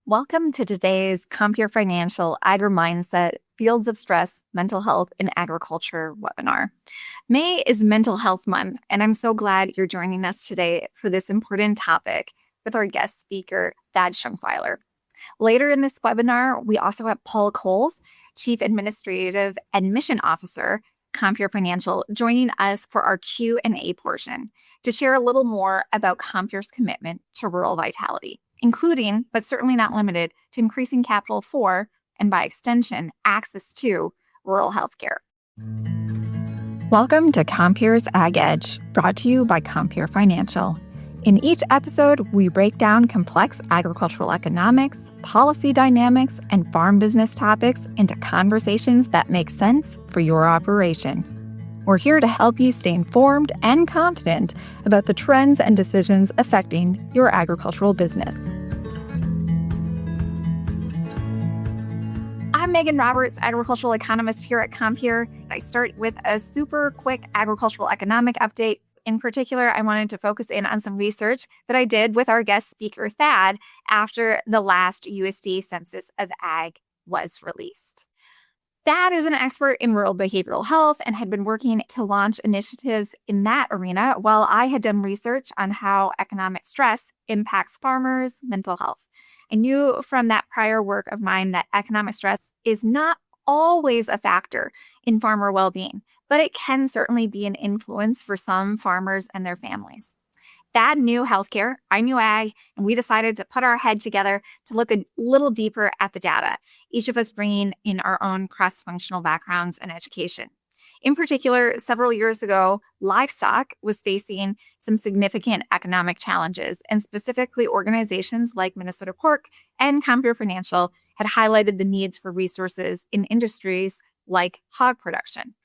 Welcome to today's Compure Financial Agri-Mindset Fields of Stress, Mental Health, and Agriculture webinar. May is Mental Health Month, and I'm so glad you're joining us today for this important topic with our guest speaker, Thad Schunkweiler. Later in this webinar, we also have Paul Coles, Chief Administrative and Mission Officer, Compure Financial, joining us for our Q&A portion to share a little more about Compure's commitment to rural vitality, including, but certainly not limited to, increasing capital for, and by extension, access to rural healthcare. Welcome to Compure's Ag Edge, brought to you by Compure Financial. In each episode, we break down complex agricultural economics, policy dynamics, and farm business topics into conversations that make sense for your operation. We're here to help you stay informed and confident about the trends and decisions affecting your agricultural business. I'm Megan Roberts, agricultural economist here at Compure. I start with a super quick agricultural economic update. In particular, I wanted to focus in on some research that I did with our guest speaker, Thad, after the last USDA Census of Ag was released. Thad is an expert in rural behavioral health and had been working to launch initiatives in that arena while I had done research on how economic stress impacts farmers' mental health. I knew from that prior work of mine that economic stress is not always a factor in farmer well-being, but it can certainly be an influence for some farmers and their families. Thad knew healthcare, I knew ag, and we decided to put our head together to look a little deeper at the data, each of us bringing in our own cross-functional backgrounds and education. In particular, several years ago, livestock was facing some significant economic challenges, and specifically organizations like Minnesota Pork and Compure Financial had highlighted the needs for resources in industries like hog production.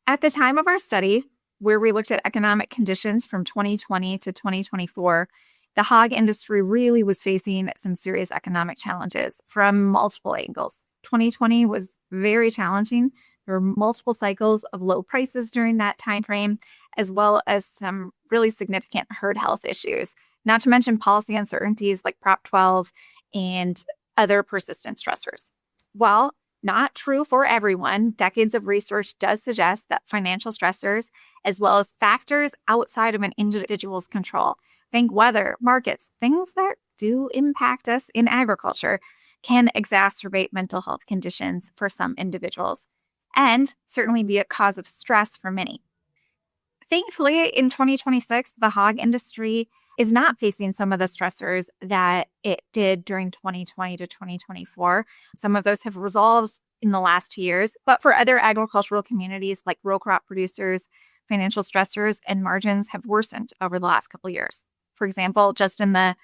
At the time of our study, where we looked at economic conditions from 2020 to 2024, the hog industry really was facing some serious economic challenges from multiple angles. 2020 was very challenging. There were multiple cycles of low prices during that time frame, as well as some really significant herd health issues, not to mention policy uncertainties like Prop 12 and other persistent stressors. While not true for everyone, decades of research does suggest that financial stressors, as well as factors outside of an individual's control, think weather, markets, things that do impact us in agriculture, can exacerbate mental health conditions for some individuals, and certainly be a cause of stress for many. Thankfully, in 2026, the hog industry is not facing some of the stressors that it did during 2020 to 2024. Some of those have resolved in the last 2 years, but for other agricultural communities like row crop producers, financial stressors and margins have worsened over the last couple of years. For example, just in the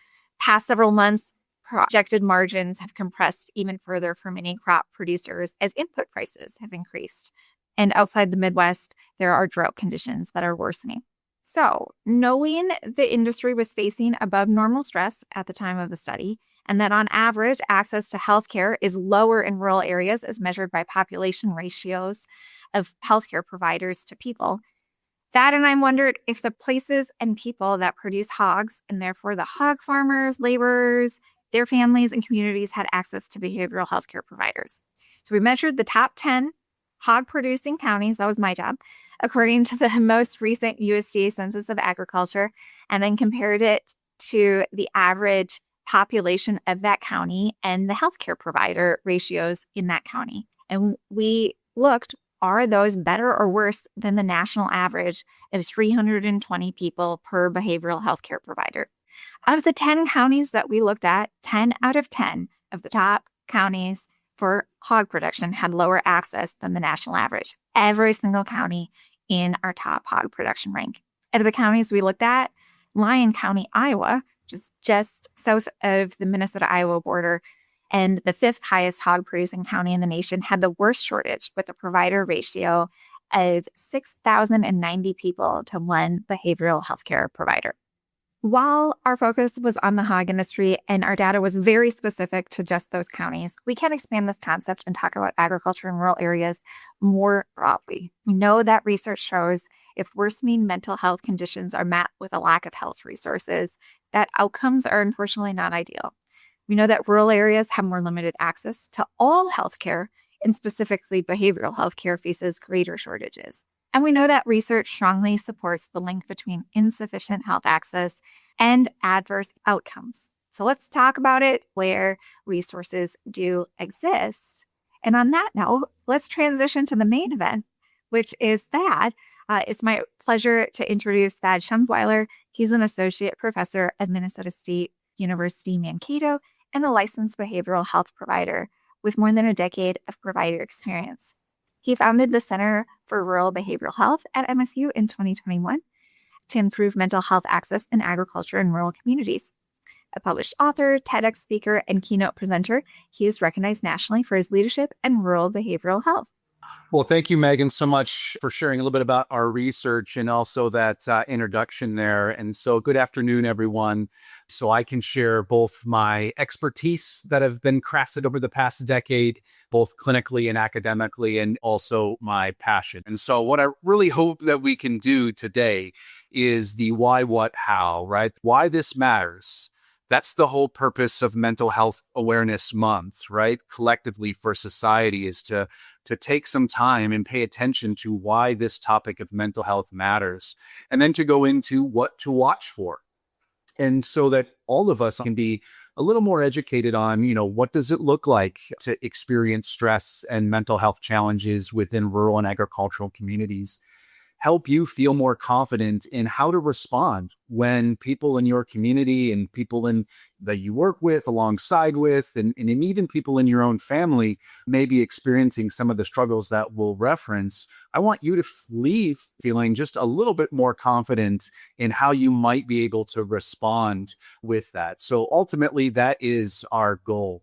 past several months, projected margins have compressed even further for many crop producers as input prices have increased. And outside the Midwest, there are drought conditions that are worsening. So, knowing the industry was facing above normal stress at the time of the study, and that on average, access to healthcare is lower in rural areas as measured by population ratios of healthcare providers to people, Thad and I wondered if the places and people that produce hogs, and therefore the hog farmers, laborers, their families and communities, had access to behavioral healthcare providers. So we measured the top 10 hog-producing counties, that was my job, according to the most recent USDA Census of Agriculture, and then compared it to the average population of that county and the healthcare provider ratios in that county. And we looked, are those better or worse than the national average of 320 people per behavioral healthcare provider? Of the 10 counties that we looked at, 10 out of 10 of the top counties for hog production had lower access than the national average. Every single county in our top hog production rank. Out of the counties we looked at, Lyon County, Iowa, which is just south of the Minnesota-Iowa border, and the fifth highest hog producing county in the nation, had the worst shortage with a provider ratio of 6,090 people to one behavioral healthcare provider. While our focus was on the hog industry and our data was very specific to just those counties, we can expand this concept and talk about agriculture in rural areas more broadly. We know that research shows if worsening mental health conditions are met with a lack of health resources, that outcomes are unfortunately not ideal. We know that rural areas have more limited access to all healthcare, and specifically behavioral healthcare faces greater shortages. And we know that research strongly supports the link between insufficient health access and adverse outcomes. So let's talk about it where resources do exist. And on that note, let's transition to the main event, which is Thad. It's my pleasure to introduce Thad Schundweiler. He's an associate professor at Minnesota State University Mankato and a licensed behavioral health provider with more than a decade of provider experience. He founded the Center for Rural Behavioral Health at MSU in 2021 to improve mental health access in agriculture and rural communities. A published author, TEDx speaker, and keynote presenter, he is recognized nationally for his leadership in rural behavioral health. Well, thank you, Megan, so much for sharing a little bit about our research and also that introduction there. And so good afternoon, everyone. So I can share both my expertise that have been crafted over the past decade, both clinically and academically, and also my passion. And so what I really hope that we can do today is the why, what, how, right? Why this matters. That's the whole purpose of Mental Health Awareness Month, right? Collectively for society is to take some time and pay attention to why this topic of mental health matters, and then to go into what to watch for. And so that all of us can be a little more educated on, what does it look like to experience stress and mental health challenges within rural and agricultural communities. Help you feel more confident in how to respond when people in your community and people that you work with, alongside with, and even people in your own family may be experiencing some of the struggles that we'll reference. I want you to leave feeling just a little bit more confident in how you might be able to respond with that. So ultimately, that is our goal.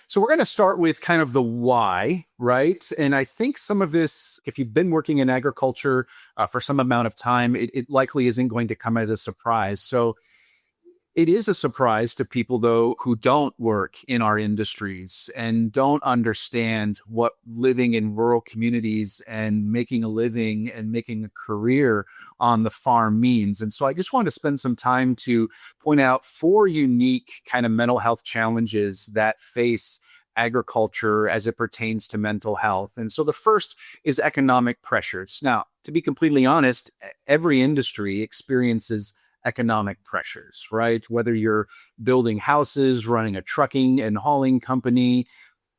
So we're going to start with kind of the why, right? And I think some of this, if you've been working in agriculture for some amount of time, it likely isn't going to come as a surprise. So it is a surprise to people, though, who don't work in our industries and don't understand what living in rural communities and making a living and making a career on the farm means. And so I just want to spend some time to point out 4 unique kind of mental health challenges that face agriculture as it pertains to mental health. And so the first is economic pressures. Now, to be completely honest, every industry experiences economic pressures, right? Whether you're building houses, running a trucking and hauling company,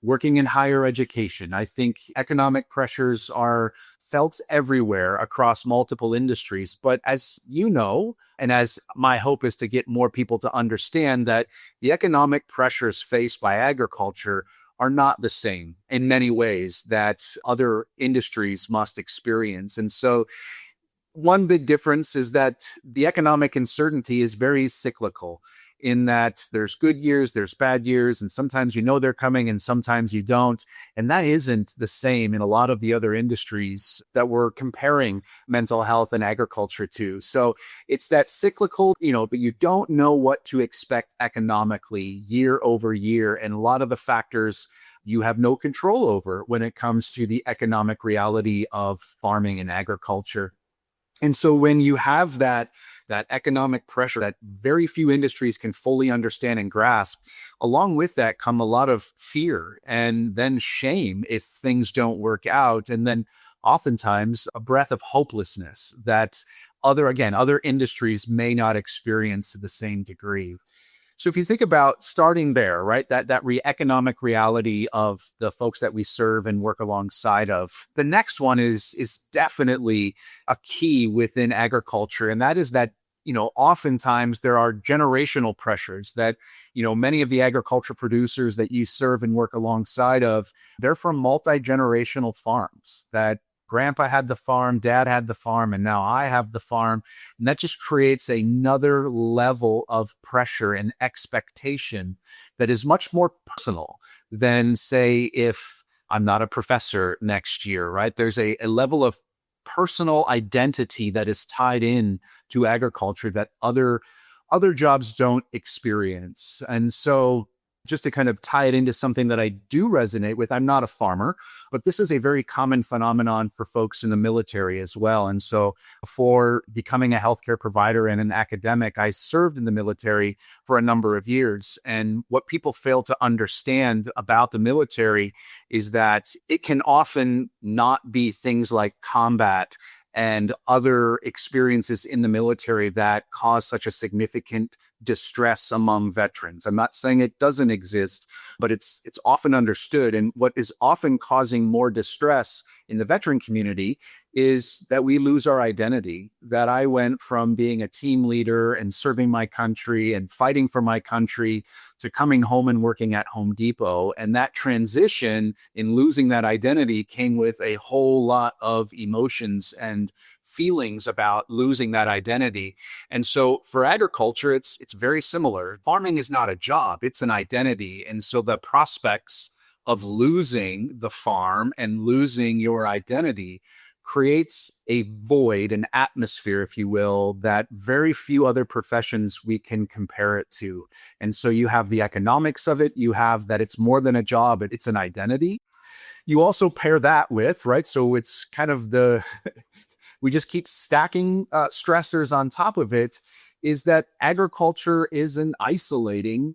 working in higher education, I think economic pressures are felt everywhere across multiple industries. But as you know, and as my hope is to get more people to understand, that the economic pressures faced by agriculture are not the same in many ways that other industries must experience. And so one big difference is that the economic uncertainty is very cyclical, in that there's good years, there's bad years, and sometimes they're coming and sometimes you don't. And that isn't the same in a lot of the other industries that we're comparing mental health and agriculture to. So it's that cyclical, but you don't know what to expect economically year over year. And a lot of the factors you have no control over when it comes to the economic reality of farming and agriculture. And so when you have that economic pressure that very few industries can fully understand and grasp, along with that come a lot of fear and then shame if things don't work out. And then oftentimes a breath of hopelessness that other industries may not experience to the same degree. So if you think about starting there, right, that economic reality of the folks that we serve and work alongside of, the next one is definitely a key within agriculture. And that is that, oftentimes there are generational pressures that, many of the agriculture producers that you serve and work alongside of, they're from multi-generational farms that grandpa had the farm, dad had the farm, and now I have the farm. And that just creates another level of pressure and expectation that is much more personal than, say, if I'm not a professor next year, right? There's a level of personal identity that is tied in to agriculture that other jobs don't experience. And so just to kind of tie it into something that I do resonate with, I'm not a farmer, but this is a very common phenomenon for folks in the military as well. And so before becoming a healthcare provider and an academic, I served in the military for a number of years. And what people fail to understand about the military is that it can often not be things like combat and other experiences in the military that cause such a significant distress among veterans. I'm not saying it doesn't exist, but it's often understood. And what is often causing more distress in the veteran community is that we lose our identity. That I went from being a team leader and serving my country and fighting for my country to coming home and working at Home Depot. And that transition in losing that identity came with a whole lot of emotions and feelings about losing that identity. And so for agriculture, it's very similar. Farming is not a job, it's an identity. And so the prospects of losing the farm and losing your identity creates a void, an atmosphere, if you will, that very few other professions we can compare it to. And so you have the economics of it, you have that it's more than a job, it's an identity. You also pair that with, right? So it's kind of we just keep stacking stressors on top of it, is that agriculture is an isolating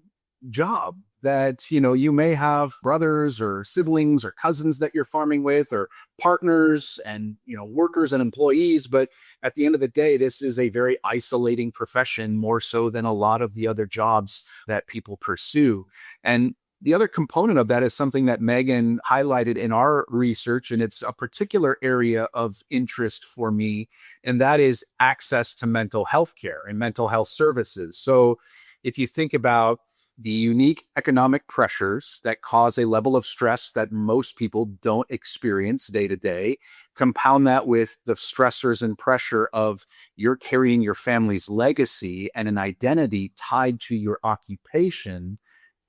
job. That, you may have brothers or siblings or cousins that you're farming with, or partners and, workers and employees. But at the end of the day, this is a very isolating profession, more so than a lot of the other jobs that people pursue. And the other component of that is something that Megan highlighted in our research, and it's a particular area of interest for me, and that is access to mental health care and mental health services. So if you think about the unique economic pressures that cause a level of stress that most people don't experience day to day, compound that with the stressors and pressure of you're carrying your family's legacy and an identity tied to your occupation,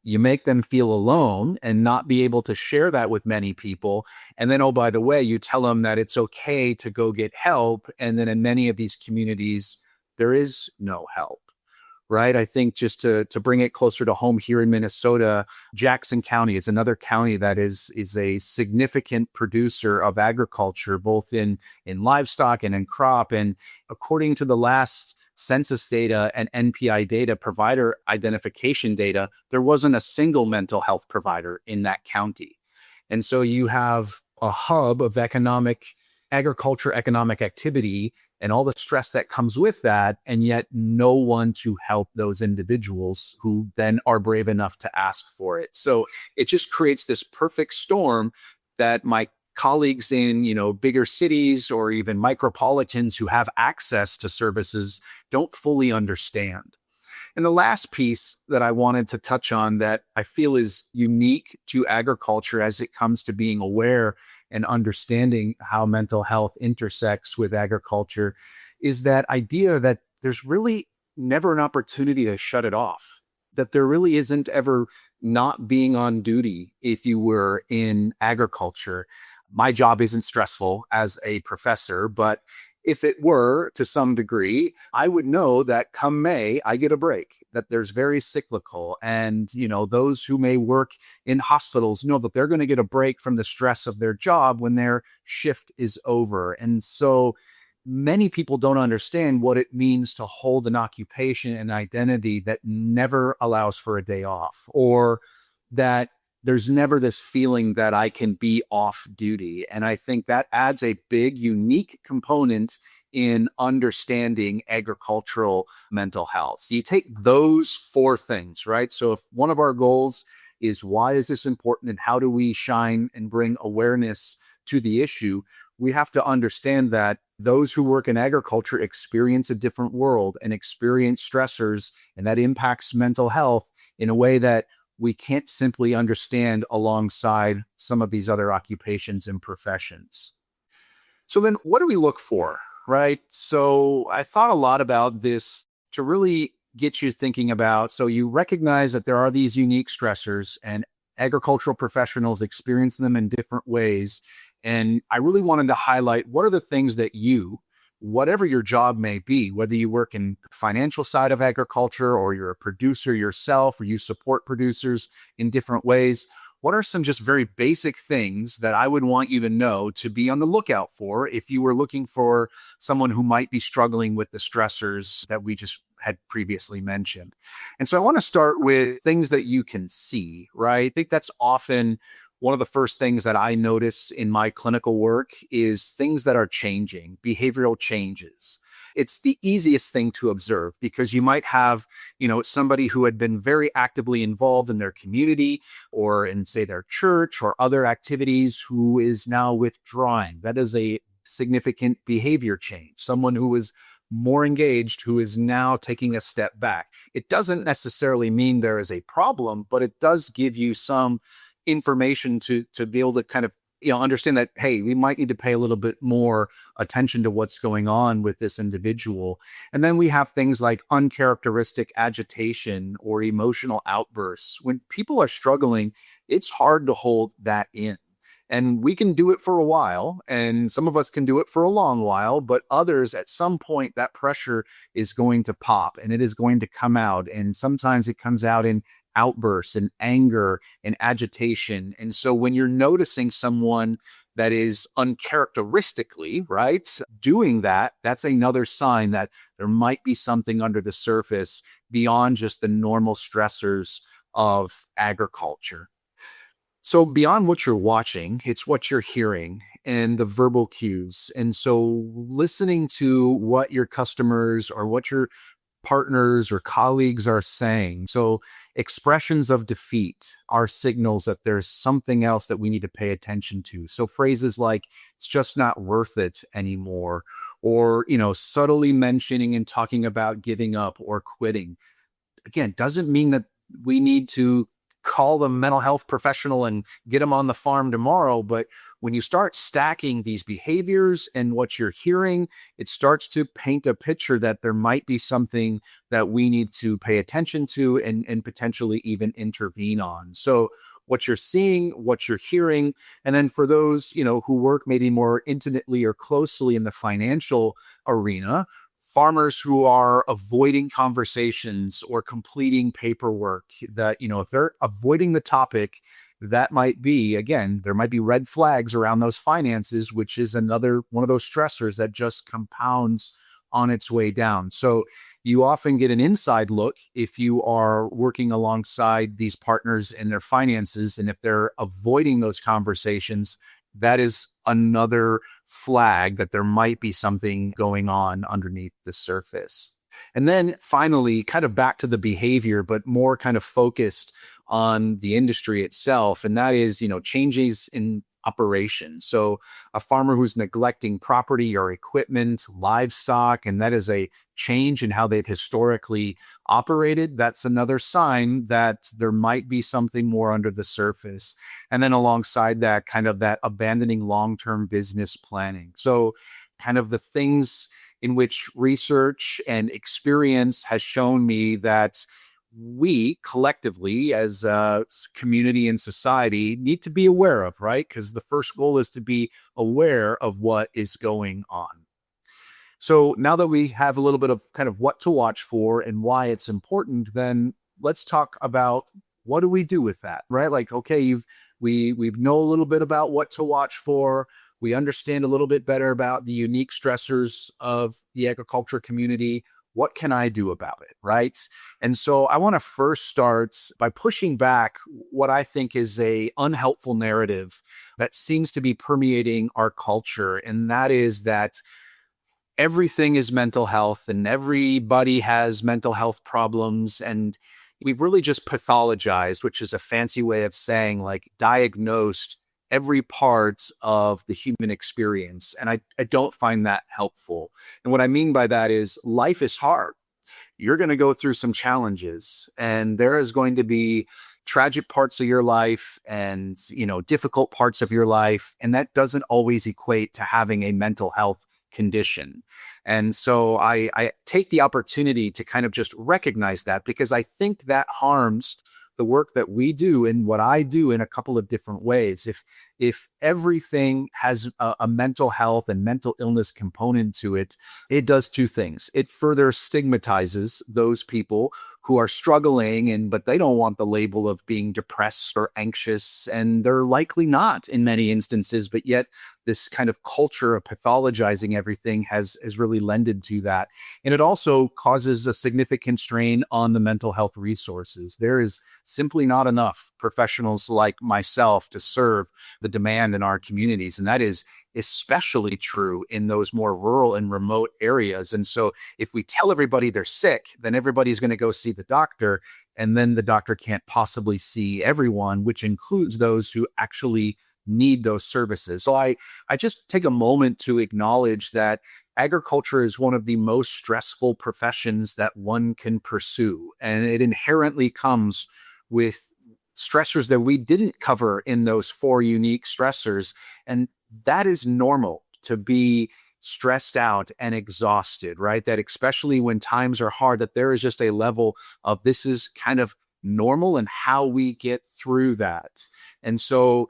you make them feel alone and not be able to share that with many people. And then, oh, by the way, you tell them that it's okay to go get help. And then in many of these communities, there is no help. Right. I think just to bring it closer to home here in Minnesota, Jackson County is another county that is a significant producer of agriculture, both in livestock and in crop. And according to the last census data and NPI data, provider identification data, there wasn't a single mental health provider in that county. And so you have a hub of agriculture economic activity and all the stress that comes with that, and yet no one to help those individuals who then are brave enough to ask for it. So it just creates this perfect storm that my colleagues in, bigger cities or even micropolitans who have access to services don't fully understand. And the last piece that I wanted to touch on that I feel is unique to agriculture as it comes to being aware and understanding how mental health intersects with agriculture is that idea that there's really never an opportunity to shut it off, that there really isn't ever not being on duty if you were in agriculture. My job isn't stressful as a professor, but if it were to some degree, I would know that come May, I get a break, that there's very cyclical. And, those who may work in hospitals know that they're going to get a break from the stress of their job when their shift is over. And so many people don't understand what it means to hold an occupation and identity that never allows for a day off, or that there's never this feeling that I can be off duty. And I think that adds a big, unique component in understanding agricultural mental health. So you take those four things, right? So if one of our goals is why is this important and how do we shine and bring awareness to the issue, we have to understand that those who work in agriculture experience a different world and experience stressors, and that impacts mental health in a way that we can't simply understand alongside some of these other occupations and professions. So then what do we look for, right? So I thought a lot about this to really get you thinking about, so you recognize that there are these unique stressors and agricultural professionals experience them in different ways. And I really wanted to highlight what are the things that you whatever your job may be, whether you work in the financial side of agriculture or you're a producer yourself or you support producers in different ways, what are some just very basic things that I would want you to know to be on the lookout for if you were looking for someone who might be struggling with the stressors that we just had previously mentioned? And so I want to start with things that you can see, right? I think that's often one of the first things that I notice in my clinical work is things that are changing, behavioral changes. It's the easiest thing to observe because you might have, somebody who had been very actively involved in their community or in, say, their church or other activities who is now withdrawing. That is a significant behavior change. Someone who is more engaged, who is now taking a step back. It doesn't necessarily mean there is a problem, but it does give you some information to be able to kind of understand that, hey, we might need to pay a little bit more attention to what's going on with this individual. And then we have things like uncharacteristic agitation or emotional outbursts. When people are struggling, it's hard to hold that in. And we can do it for a while, and some of us can do it for a long while, but others, at some point, that pressure is going to pop and it is going to come out. And sometimes it comes out in outbursts and anger and agitation. And so when you're noticing someone that is uncharacteristically, right, doing that, that's another sign that there might be something under the surface beyond just the normal stressors of agriculture. So beyond what you're watching, it's what you're hearing and the verbal cues. And so listening to what your customers or what your partners or colleagues are saying. So expressions of defeat are signals that there's something else that we need to pay attention to. So phrases like, it's just not worth it anymore, or, subtly mentioning and talking about giving up or quitting. Again, doesn't mean that we need to call the mental health professional and get them on the farm tomorrow. But when you start stacking these behaviors and what you're hearing, it starts to paint a picture that there might be something that we need to pay attention to and potentially even intervene on. So what you're seeing, what you're hearing, and then for those, who work maybe more intimately or closely in the financial arena, farmers who are avoiding conversations or completing paperwork that, if they're avoiding the topic, that might be, again, there might be red flags around those finances, which is another one of those stressors that just compounds on its way down. So you often get an inside look if you are working alongside these partners in their finances. And if they're avoiding those conversations, that is another flag that there might be something going on underneath the surface. And then finally, kind of back to the behavior, but more kind of focused on the industry itself. And that is, changes in operation. So a farmer who's neglecting property or equipment, livestock, and that is a change in how they've historically operated, that's another sign that there might be something more under the surface. And then alongside that, kind of that abandoning long-term business planning. So kind of the things in which research and experience has shown me that we collectively as a community and society need to be aware of, right? Because the first goal is to be aware of what is going on. So now that we have a little bit of kind of what to watch for and why it's important, then let's talk about what do we do with that, right? Like, okay, we know a little bit about what to watch for. We understand a little bit better about the unique stressors of the agriculture community. What can I do about it, right? And so I want to first start by pushing back what I think is a unhelpful narrative that seems to be permeating our culture. And that is that everything is mental health and everybody has mental health problems. And we've really just pathologized, which is a fancy way of saying like diagnosed every part of the human experience. And I don't find that helpful. And what I mean by that is life is hard. You're going to go through some challenges and there is going to be tragic parts of your life and, difficult parts of your life. And that doesn't always equate to having a mental health condition. And so I take the opportunity to kind of just recognize that because I think that harms the work that we do and what I do in a couple of different ways. If everything has a mental health and mental illness component to it, it does two things. It further stigmatizes those people who are struggling but they don't want the label of being depressed or anxious, and they're likely not in many instances, but yet this kind of culture of pathologizing everything has really lended to that. And it also causes a significant strain on the mental health resources. There is simply not enough professionals like myself to serve the demand in our communities. And that is especially true in those more rural and remote areas. And so if we tell everybody they're sick, then everybody's going to go see the doctor. And then the doctor can't possibly see everyone, which includes those who actually need those services. So I just take a moment to acknowledge that agriculture is one of the most stressful professions that one can pursue. And it inherently comes with stressors that we didn't cover in those 4 unique stressors. And that is normal to be stressed out and exhausted, right? That especially when times are hard, that there is just a level of this is kind of normal and how we get through that. And so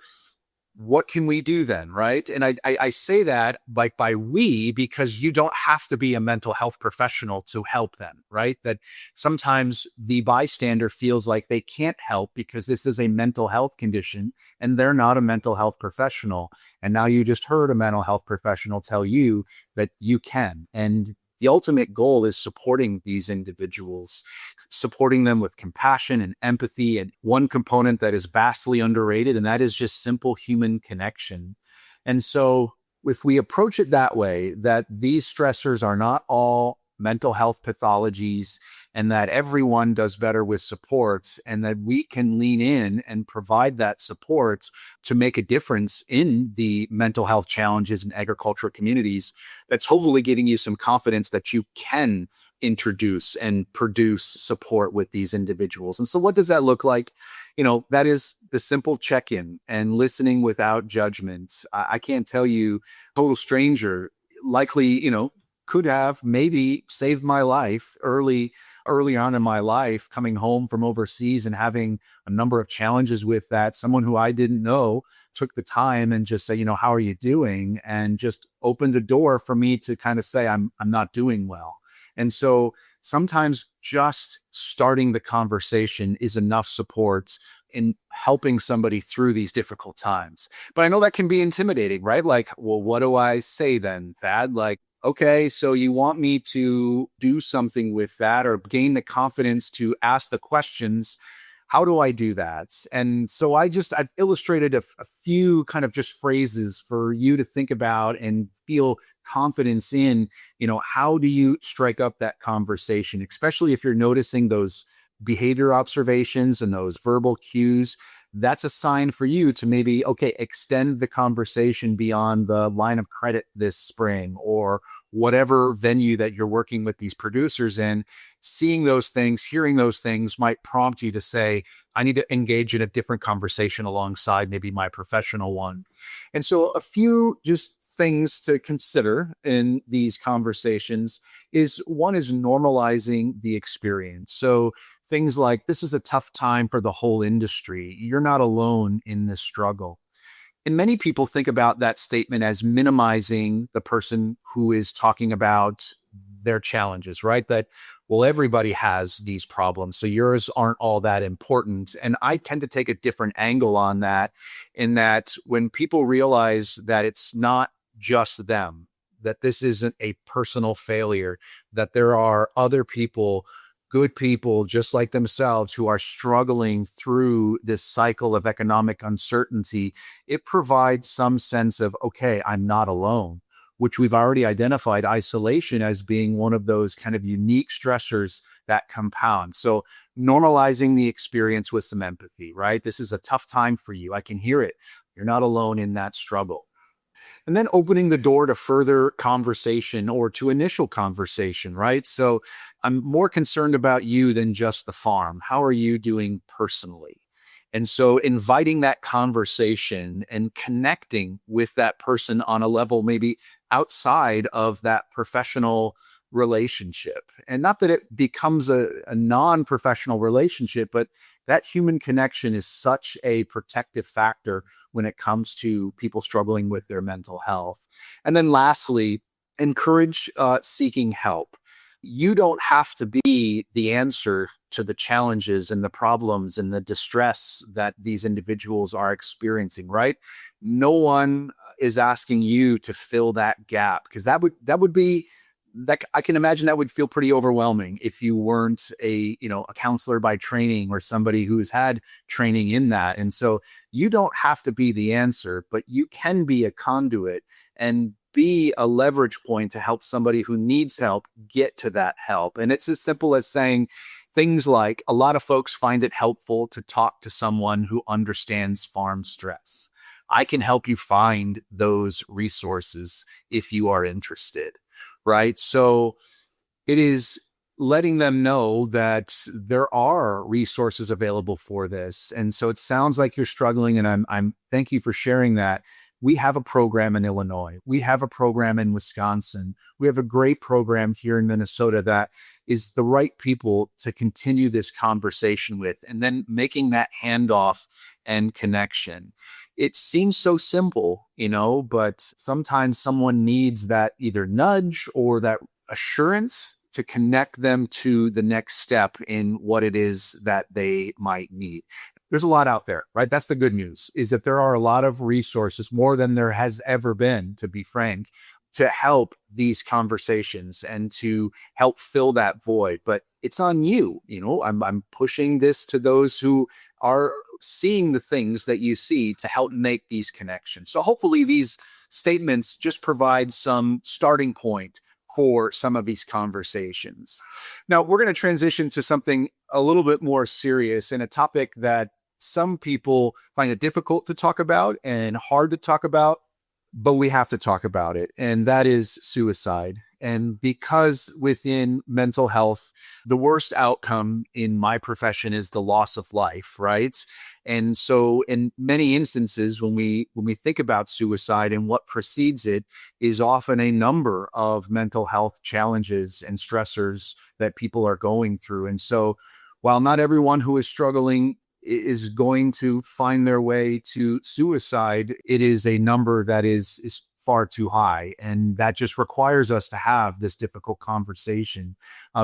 what can we do then, right? And I say that like by we, because you don't have to be a mental health professional to help them, right? That sometimes the bystander feels like they can't help because this is a mental health condition and they're not a mental health professional. And now you just heard a mental health professional tell you that you can. And the ultimate goal is supporting these individuals, supporting them with compassion and empathy. And one component that is vastly underrated, and that is just simple human connection. And so if we approach it that way, that these stressors are not all mental health pathologies, and that everyone does better with supports, and that we can lean in and provide that support to make a difference in the mental health challenges in agricultural communities, that's hopefully giving you some confidence that you can introduce and produce support with these individuals. And so what does that look like? That is the simple check-in and listening without judgment. I can't tell you, total stranger, likely, could have maybe saved my life early on in my life, coming home from overseas and having a number of challenges with that. Someone who I didn't know took the time and just say, how are you doing? And just opened a door for me to kind of say, I'm not doing well. And so sometimes just starting the conversation is enough support in helping somebody through these difficult times. But I know that can be intimidating, right? Like, well, what do I say then, Thad? Like, okay, so you want me to do something with that or gain the confidence to ask the questions. How do I do that? And so I've illustrated a few kind of just phrases for you to think about and feel confidence in, how do you strike up that conversation, especially if you're noticing those behavior observations and those verbal cues. That's a sign for you to maybe, extend the conversation beyond the line of credit this spring or whatever venue that you're working with these producers in. Seeing those things, hearing those things might prompt you to say, I need to engage in a different conversation alongside maybe my professional one. And so a few just things to consider in these conversations is one is normalizing the experience. So things like, this is a tough time for the whole industry. You're not alone in this struggle. And many people think about that statement as minimizing the person who is talking about their challenges, right? That, well, everybody has these problems, so yours aren't all that important. And I tend to take a different angle on that, in that when people realize that it's not just them, that this isn't a personal failure, that there are other people, good people just like themselves, who are struggling through this cycle of economic uncertainty, it provides some sense of, okay, I'm not alone, which we've already identified isolation as being one of those kind of unique stressors that compound. So normalizing the experience with some empathy, right? This is a tough time for you. I can hear it. You're not alone in that struggle. And then opening the door to further conversation or to initial conversation, right? So I'm more concerned about you than just the farm. How are you doing personally? And so inviting that conversation and connecting with that person on a level maybe outside of that professional relationship. And not that it becomes a non-professional relationship, but that human connection is such a protective factor when it comes to people struggling with their mental health. And then lastly, encourage seeking help. You don't have to be the answer to the challenges and the problems and the distress that these individuals are experiencing, right? No one is asking you to fill that gap, because that would be that I can imagine that would feel pretty overwhelming if you weren't a counselor by training or somebody who's had training in that. And so you don't have to be the answer, but you can be a conduit and be a leverage point to help somebody who needs help get to that help. And it's as simple as saying things like, a lot of folks find it helpful to talk to someone who understands farm stress. I can help you find those resources if you are interested, right? So it is letting them know that there are resources available for this. And so it sounds like you're struggling, and I'm thank you for sharing that. We have a program in Illinois. We have a program in Wisconsin. We have a great program here in Minnesota that is the right people to continue this conversation with, and then making that handoff and connection. It seems so simple, but sometimes someone needs that either nudge or that assurance to connect them to the next step in what it is that they might need. There's a lot out there, right? That's the good news, is that there are a lot of resources, more than there has ever been, to be frank, to help these conversations and to help fill that void. But it's on you. I'm pushing this to those who are seeing the things that you see to help make these connections. So hopefully these statements just provide some starting point for some of these conversations. Now, we're going to transition to something a little bit more serious, and a topic that some people find it difficult to talk about and hard to talk about, but we have to talk about it. And that is suicide. And because within mental health, the worst outcome in my profession is the loss of life, right? And so in many instances, when we think about suicide, and what precedes it is often a number of mental health challenges and stressors that people are going through. And so while not everyone who is struggling is going to find their way to suicide, it is a number that is far too high. And that just requires us to have this difficult conversation.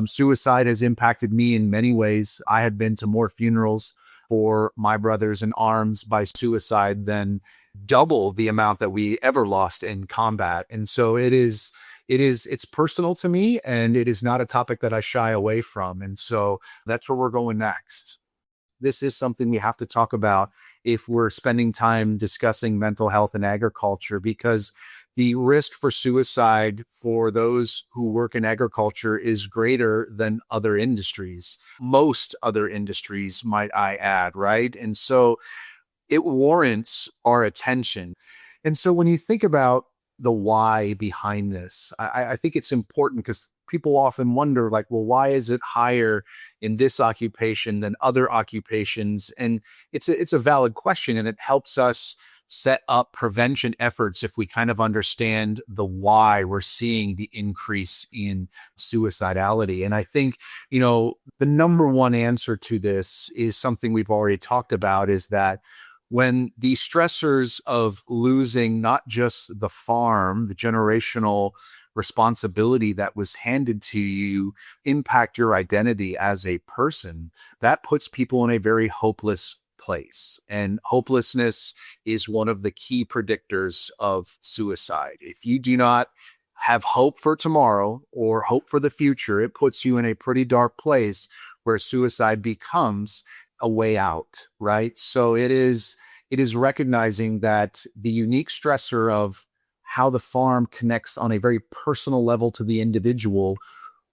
Suicide has impacted me in many ways. I had been to more funerals for my brothers in arms by suicide than double the amount that we ever lost in combat. And so it's personal to me, and it is not a topic that I shy away from. And so that's where we're going next. This is something we have to talk about if we're spending time discussing mental health and agriculture, because the risk for suicide for those who work in agriculture is greater than other industries, most other industries, might I add, right? And so it warrants our attention. And so when you think about the why behind this, I think it's important, because people often wonder, like, well, why is it higher in this occupation than other occupations? And it's a valid question, and it helps us set up prevention efforts if we kind of understand the why we're seeing the increase in suicidality. And I think, the number one answer to this is something we've already talked about, is that when the stressors of losing not just the farm, the generational responsibility that was handed to you, impact your identity as a person, that puts people in a very hopeless place. And hopelessness is one of the key predictors of suicide. If you do not have hope for tomorrow or hope for the future, it puts you in a pretty dark place where suicide becomes a way out, right? So it is recognizing that the unique stressor of how the farm connects on a very personal level to the individual,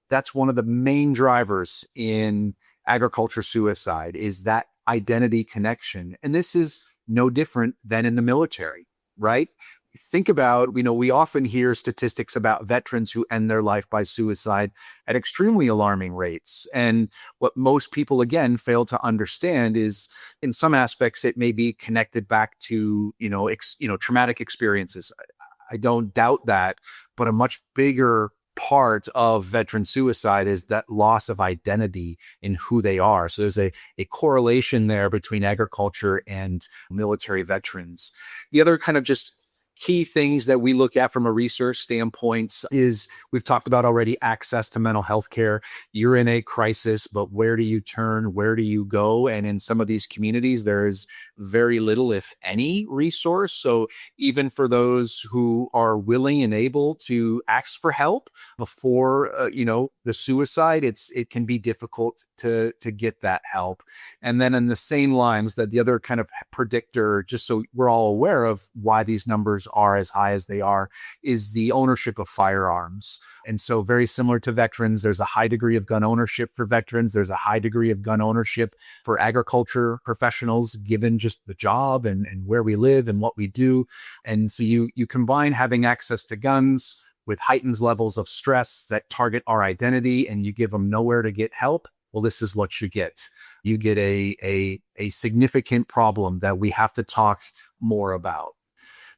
that's one of the main drivers in agriculture suicide, is that identity connection. And this is no different than in the military, right? Think about, we often hear statistics about veterans who end their life by suicide at extremely alarming rates. And what most people, again, fail to understand is, in some aspects, it may be connected back to, traumatic experiences. I don't doubt that, but a much bigger part of veteran suicide is that loss of identity in who they are. So there's a correlation there between agriculture and military veterans. The other kind of just key things that we look at from a research standpoint is we've talked about already access to mental health care. You're in a crisis, but where do you turn? Where do you go? And in some of these communities, there is very little, if any, resource. So even for those who are willing and able to ask for help before, the suicide, it can be difficult to get that help. And then in the same lines, that the other kind of predictor, just so we're all aware of why these numbers are as high as they are, is the ownership of firearms. And so very similar to veterans, there's a high degree of gun ownership for veterans. There's a high degree of gun ownership for agriculture professionals, given just the job and where we live and what we do. And so you combine having access to guns with heightened levels of stress that target our identity, and you give them nowhere to get help. Well, this is what you get. You get a significant problem that we have to talk more about.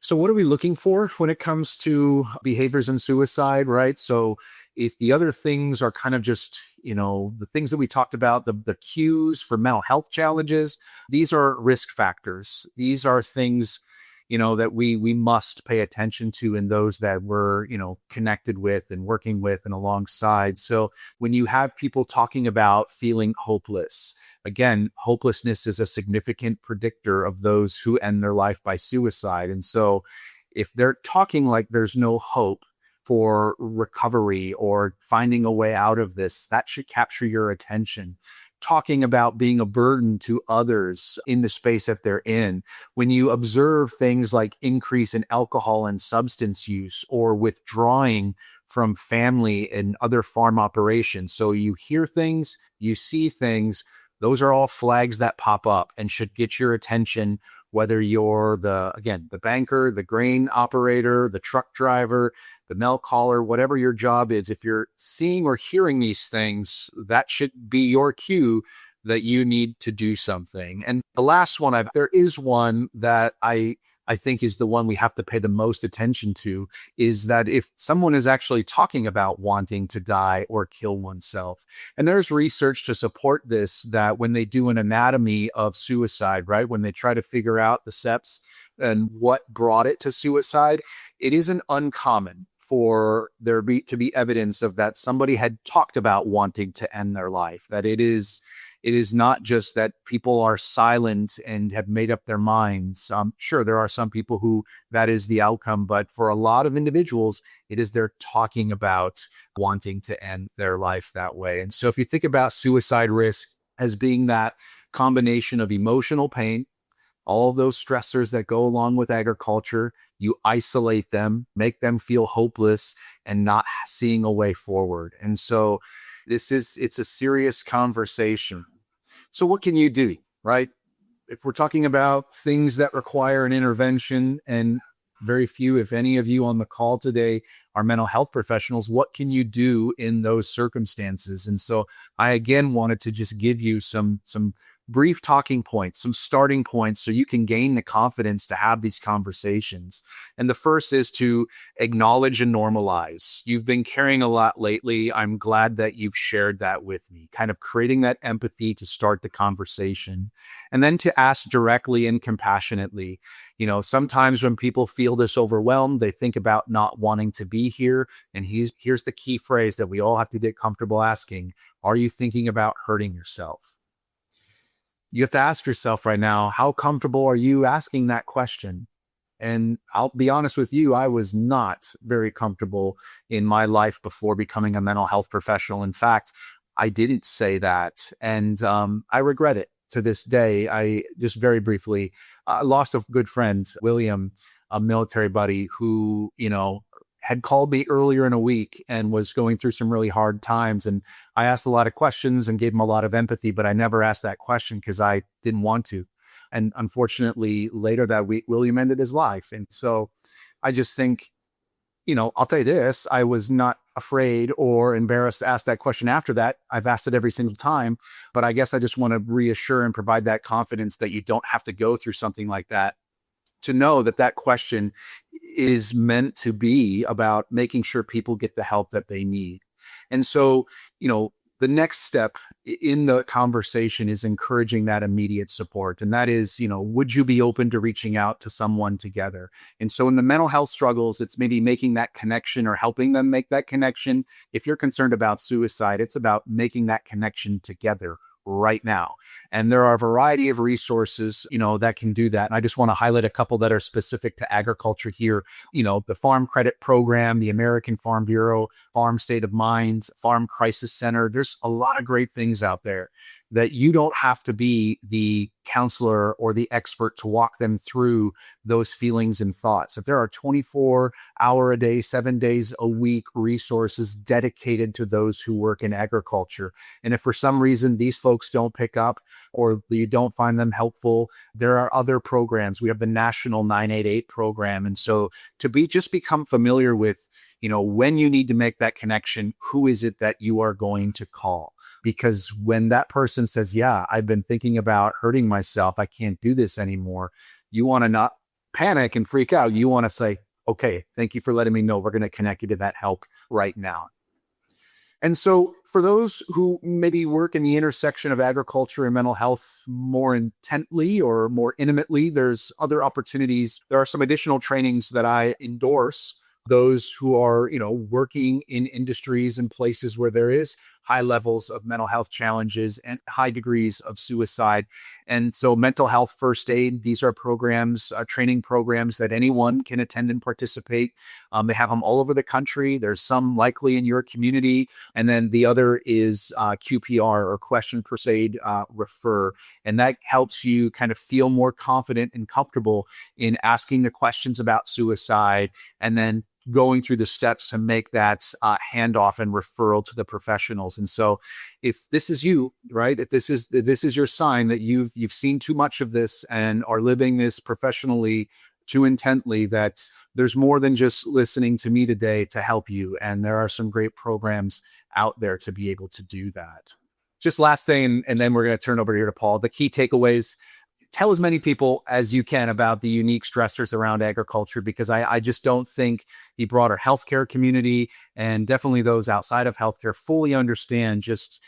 So what are we looking for when it comes to behaviors in suicide, right? So if the other things are kind of just, the things that we talked about, the cues for mental health challenges, these are risk factors. These are things, that we must pay attention to in those that we're, connected with and working with and alongside. So when you have people talking about feeling hopeless, again, hopelessness is a significant predictor of those who end their life by suicide. And so if they're talking like there's no hope for recovery or finding a way out of this, that should capture your attention. Talking about being a burden to others in the space that they're in. When you observe things like increase in alcohol and substance use or withdrawing from family and other farm operations. So you hear things, you see things, those are all flags that pop up and should get your attention, whether you're the banker, the grain operator, the truck driver, the milk hauler, whatever your job is. If you're seeing or hearing these things, that should be your cue that you need to do something. And the last one, there is one that I think is the one we have to pay the most attention to, is that if someone is actually talking about wanting to die or kill oneself, and there's research to support this, that when they do an anatomy of suicide, right, when they try to figure out the steps and what brought it to suicide, it isn't uncommon for there to be evidence of that somebody had talked about wanting to end their life, that it is not just that people are silent and have made up their minds. Sure, there are some people who that is the outcome, but for a lot of individuals, it is they're talking about wanting to end their life that way. And so if you think about suicide risk as being that combination of emotional pain, all of those stressors that go along with agriculture, you isolate them, make them feel hopeless and not seeing a way forward. And so it's a serious conversation. So what can you do, right? If we're talking about things that require an intervention, and very few, if any of you on the call today are mental health professionals, what can you do in those circumstances? And so I, again, wanted to just give you some brief talking points, some starting points, so you can gain the confidence to have these conversations. And the first is to acknowledge and normalize. You've been caring a lot lately. I'm glad that you've shared that with me, kind of creating that empathy to start the conversation. And then to ask directly and compassionately. Sometimes when people feel this overwhelmed, they think about not wanting to be here. And here's the key phrase that we all have to get comfortable asking. Are you thinking about hurting yourself? You have to ask yourself right now, how comfortable are you asking that question? And I'll be honest with you, I was not very comfortable in my life before becoming a mental health professional. In fact, I didn't say that. And I regret it to this day. I just very briefly lost a good friend, William, a military buddy who, had called me earlier in a week and was going through some really hard times. And I asked a lot of questions and gave him a lot of empathy, but I never asked that question because I didn't want to. And unfortunately, later that week, William ended his life. And so I just think, I'll tell you this, I was not afraid or embarrassed to ask that question after that. I've asked it every single time, but I guess I just want to reassure and provide that confidence that you don't have to go through something like that to know that question is meant to be about making sure people get the help that they need. And so, the next step in the conversation is encouraging that immediate support. And that is, would you be open to reaching out to someone together? And so in the mental health struggles, it's maybe making that connection or helping them make that connection. If you're concerned about suicide, it's about making that connection together right now. And there are a variety of resources, that can do that. And I just want to highlight a couple that are specific to agriculture here. The Farm Credit Program, the American Farm Bureau, Farm State of Mind, Farm Crisis Center. There's a lot of great things out there that you don't have to be the counselor or the expert to walk them through those feelings and thoughts. If there are 24-hour a day, 7 days a week resources dedicated to those who work in agriculture, and if for some reason these folks don't pick up or you don't find them helpful, there are other programs. We have the National 988 program. And so just become familiar with, when you need to make that connection, who is it that you are going to call? Because when that person says, yeah, I've been thinking about hurting myself, I can't do this anymore, you want to not panic and freak out. You want to say, okay, thank you for letting me know. We're going to connect you to that help right now. And so for those who maybe work in the intersection of agriculture and mental health more intently or more intimately, there's other opportunities. There are some additional trainings that I endorse. Those who are, working in industries and places where there is high levels of mental health challenges and high degrees of suicide. And so mental health first aid, these are programs, training programs that anyone can attend and participate. They have them all over the country. There's some likely in your community. And then the other is QPR, or Question Persuade Refer. And that helps you kind of feel more confident and comfortable in asking the questions about suicide and then going through the steps to make that handoff and referral to the professionals. And so if this is you, right, if this is your sign that you've seen too much of this and are living this professionally too intently, that there's more than just listening to me today to help you. And there are some great programs out there to be able to do that. Just last thing, and then we're going to turn over here to Paul. The key takeaways: tell as many people as you can about the unique stressors around agriculture, because I just don't think the broader healthcare community and definitely those outside of healthcare fully understand just,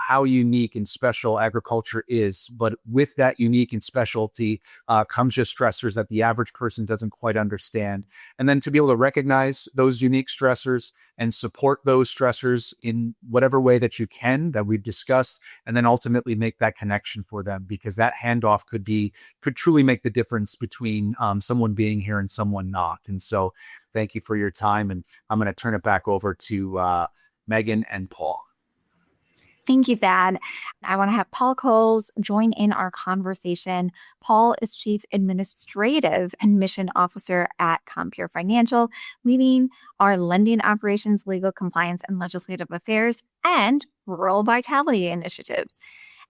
how unique and special agriculture is. But with that unique and specialty comes just stressors that the average person doesn't quite understand. And then to be able to recognize those unique stressors and support those stressors in whatever way that you can, that we've discussed, and then ultimately make that connection for them, because that handoff could truly make the difference between someone being here and someone not. And so thank you for your time. And I'm going to turn it back over to Megan and Paul. Thank you, Thad. I want to have Paul Coles join in our conversation. Paul is Chief Administrative and Mission Officer at Compeer Financial, leading our lending operations, legal compliance, and legislative affairs, and rural vitality initiatives.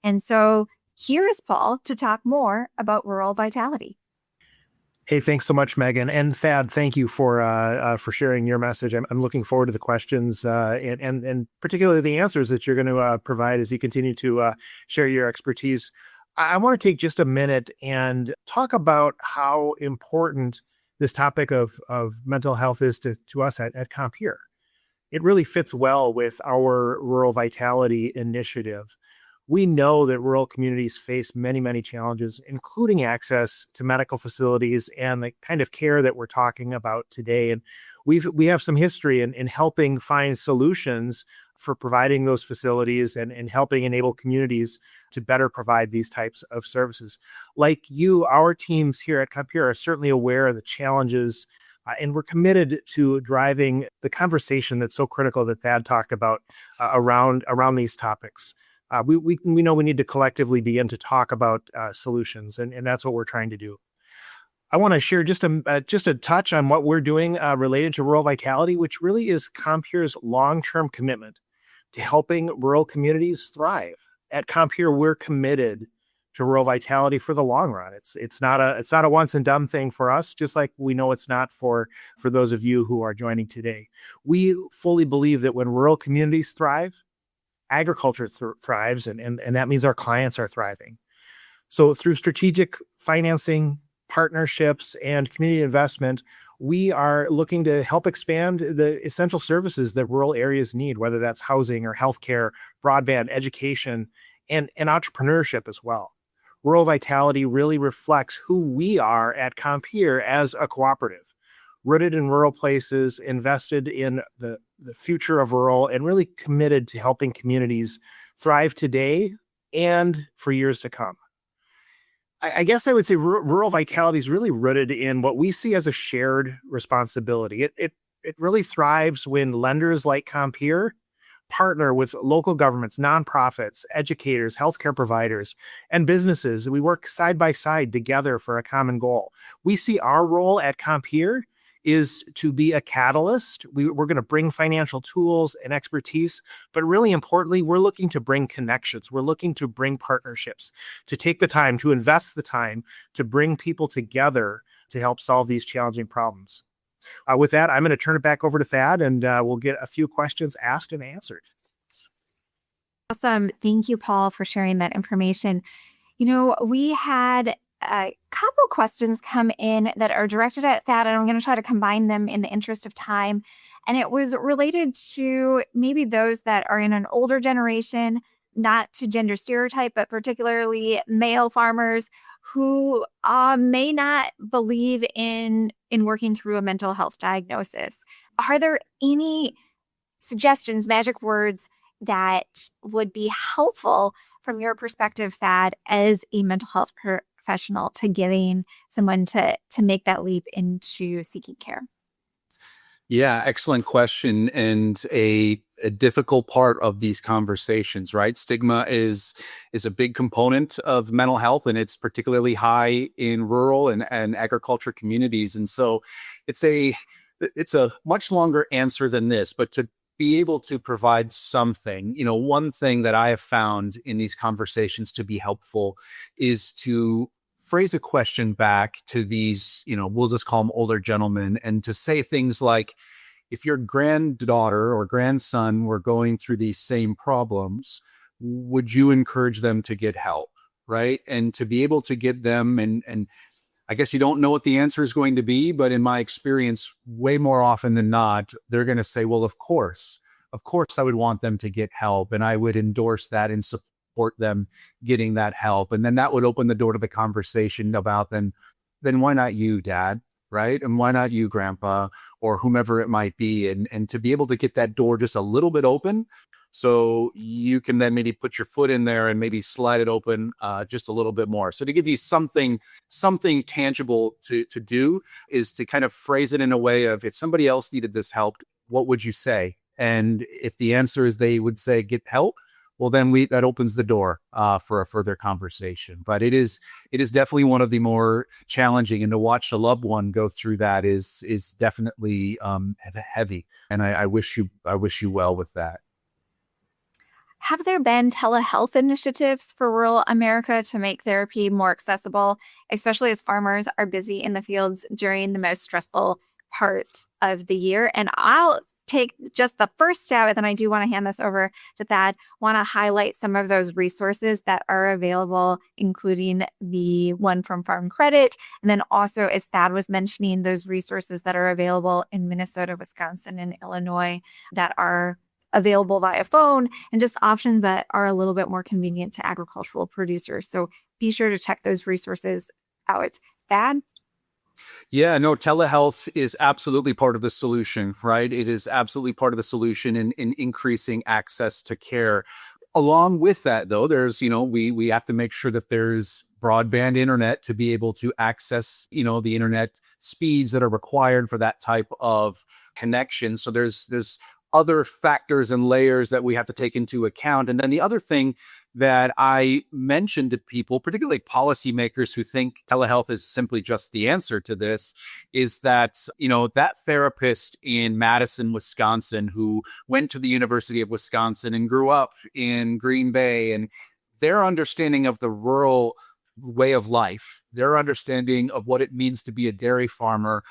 And so here's Paul to talk more about rural vitality. Hey, thanks so much, Megan. And Thad, thank you for sharing your message. I'm looking forward to the questions and particularly the answers that you're going to provide as you continue to share your expertise. I want to take just a minute and talk about how important this topic of mental health is to us at Compeer. It really fits well with our Rural Vitality initiative. We know that rural communities face many, many challenges, including access to medical facilities and the kind of care that we're talking about today. And we have some history in helping find solutions for providing those facilities and helping enable communities to better provide these types of services. Like you, our teams here at Compeer are certainly aware of the challenges, and we're committed to driving the conversation that's so critical that Thad talked about around these topics. We know we need to collectively begin to talk about solutions, and that's what we're trying to do. I want to share just a touch on what we're doing related to rural vitality, which really is Compeer's long-term commitment to helping rural communities thrive. At Compeer, we're committed to rural vitality for the long run. It's not a once and done thing for us, just like we know it's not for those of you who are joining today. We fully believe that when rural communities thrive, agriculture thrives, and that means our clients are thriving. So through strategic financing, partnerships, and community investment, we are looking to help expand the essential services that rural areas need, whether that's housing or healthcare, broadband, education, and entrepreneurship as well. Rural Vitality really reflects who we are at Compeer as a cooperative, rooted in rural places, invested in the future of rural, and really committed to helping communities thrive today and for years to come. I guess I would say rural vitality is really rooted in what we see as a shared responsibility. It really thrives when lenders like Compeer partner with local governments, nonprofits, educators, healthcare providers, and businesses. We work side by side together for a common goal. We see our role at Compeer is to be a catalyst. We're going to bring financial tools and expertise, but really importantly, we're looking to bring connections. We're looking to bring partnerships, to take the time, to invest the time, to bring people together to help solve these challenging problems. With that, I'm going to turn it back over to Thad, and we'll get a few questions asked and answered. Awesome. Thank you, Paul, for sharing that information. We had a couple questions come in that are directed at Thad, and I'm going to try to combine them in the interest of time. And it was related to maybe those that are in an older generation, not to gender stereotype, but particularly male farmers who may not believe in working through a mental health diagnosis. Are there any suggestions, magic words that would be helpful from your perspective, Thad, as a mental health professional to getting someone to make that leap into seeking care? Yeah, excellent question, and a difficult part of these conversations, right? Stigma is a big component of mental health, and it's particularly high in rural and agriculture communities. And so it's a much longer answer than this, but to be able to provide something, one thing that I have found in these conversations to be helpful is to phrase a question back to these, we'll just call them older gentlemen, and to say things like, if your granddaughter or grandson were going through these same problems, would you encourage them to get help? Right. And to be able to get them, and I guess you don't know what the answer is going to be, but in my experience, way more often than not, they're going to say, well, of course, I would want them to get help, and I would endorse that and support them getting that help. And then that would open the door to the conversation about then why not you, Dad? Right? And why not you, Grandpa, or whomever it might be? And to be able to get that door just a little bit open, so you can then maybe put your foot in there and maybe slide it open just a little bit more. So to give you something tangible to do is to kind of phrase it in a way of, if somebody else needed this help, what would you say? And if the answer is they would say, get help, well, then that opens the door for a further conversation. But it is definitely one of the more challenging, and to watch a loved one go through that is definitely heavy. And I wish you well with that. Have there been telehealth initiatives for rural America to make therapy more accessible, especially as farmers are busy in the fields during the most stressful part of the year? And I'll take just the first stab, and then I do want to hand this over to Thad. Want to highlight some of those resources that are available, including the one from Farm Credit, and then also, as Thad was mentioning, those resources that are available in Minnesota, Wisconsin, and Illinois that are available via phone, and just options that are a little bit more convenient to agricultural producers. So be sure to check those resources out. Thad? Yeah, no, telehealth is absolutely part of the solution, right? It is absolutely part of the solution in increasing access to care. Along with that, though, there's, we have to make sure that there's broadband internet to be able to access, the internet speeds that are required for that type of connection. So there's other factors and layers that we have to take into account. And then the other thing that I mentioned to people, particularly policymakers who think telehealth is simply just the answer to this, is that, that therapist in Madison, Wisconsin, who went to the University of Wisconsin and grew up in Green Bay, and their understanding of the rural way of life, their understanding of what it means to be a dairy farmer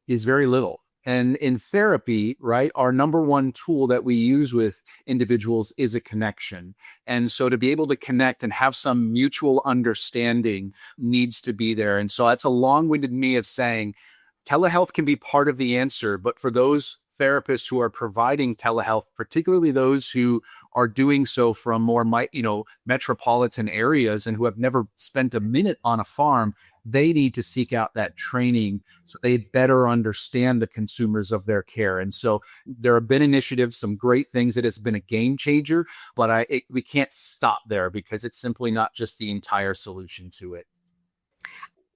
is very little. And in therapy, right, our number one tool that we use with individuals is a connection. And so to be able to connect and have some mutual understanding needs to be there. And so that's a long-winded me of saying telehealth can be part of the answer, but for those therapists who are providing telehealth, particularly those who are doing so from more, metropolitan areas and who have never spent a minute on a farm, they need to seek out that training so they better understand the consumers of their care. And so there have been initiatives, some great things. It has been a game changer, but we can't stop there because it's simply not just the entire solution to it.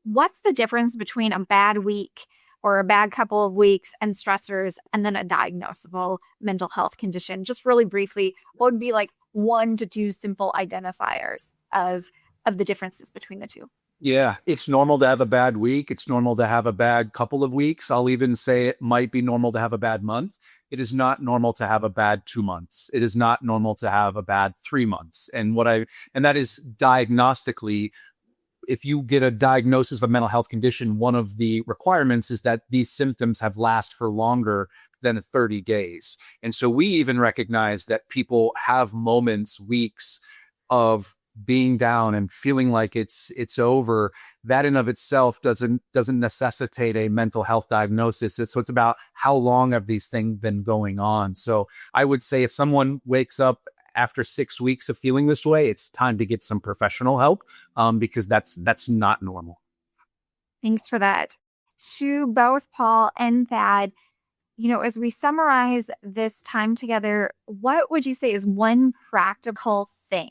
What's the difference between a bad week or a bad couple of weeks and stressors and then a diagnosable mental health condition? Just really briefly, what would be like 1 to 2 simple identifiers of the differences between the two? Yeah, it's normal to have a bad week. It's normal to have a bad couple of weeks. I'll even say it might be normal to have a bad month. It is not normal to have a bad 2 months. It is not normal to have a bad 3 months. And that is diagnostically, if you get a diagnosis of a mental health condition, one of the requirements is that these symptoms have lasted for longer than 30 days. And so we even recognize that people have moments, weeks of being down and feeling like it's over. That in of itself doesn't necessitate a mental health diagnosis. So it's about how long have these things been going on. So I would say if someone wakes up after 6 weeks of feeling this way, it's time to get some professional help because that's not normal. Thanks for that. To both Paul and Thad, as we summarize this time together, what would you say is one practical thing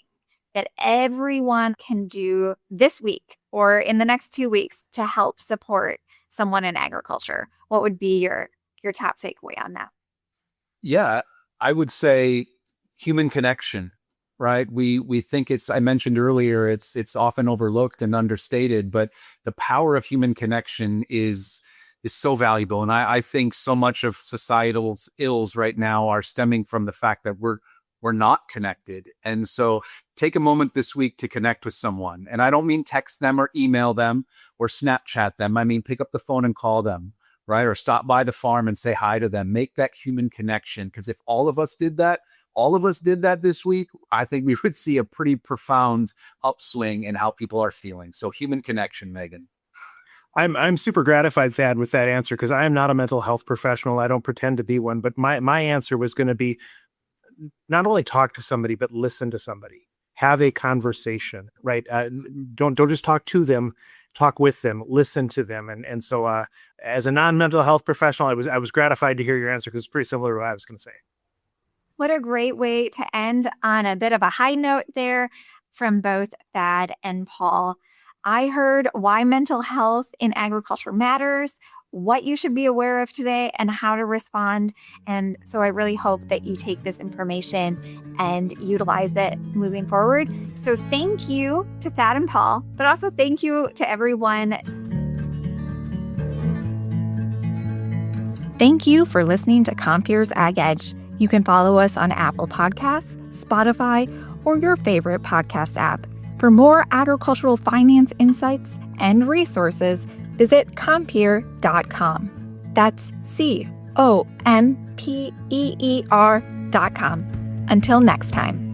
that everyone can do this week or in the next 2 weeks to help support someone in agriculture? What would be your top takeaway on that? Yeah, I would say human connection, right? We think I mentioned earlier, it's often overlooked and understated, but the power of human connection is so valuable. And I think so much of societal ills right now are stemming from the fact that we're not connected. And so take a moment this week to connect with someone. And I don't mean text them or email them or Snapchat them. I mean, pick up the phone and call them, right? Or stop by the farm and say hi to them. Make that human connection. Because if all of us did that this week, I think we would see a pretty profound upswing in how people are feeling. So human connection, Megan. I'm super gratified, Thad, with that answer because I am not a mental health professional. I don't pretend to be one, but my answer was going to be not only talk to somebody, but listen to somebody, have a conversation, right? Don't just talk to them, talk with them, listen to them. And so as a non-mental health professional, I was gratified to hear your answer because it's pretty similar to what I was going to say. What a great way to end on a bit of a high note there from both Thad and Paul. I heard why mental health in agriculture matters, what you should be aware of today, and how to respond. And so I really hope that you take this information and utilize it moving forward. So thank you to Thad and Paul, but also thank you to everyone. Thank you for listening to Compeer's Ag Edge. You can follow us on Apple Podcasts, Spotify, or your favorite podcast app. For more agricultural finance insights and resources, visit compeer.com. That's COMPEER.com. Until next time.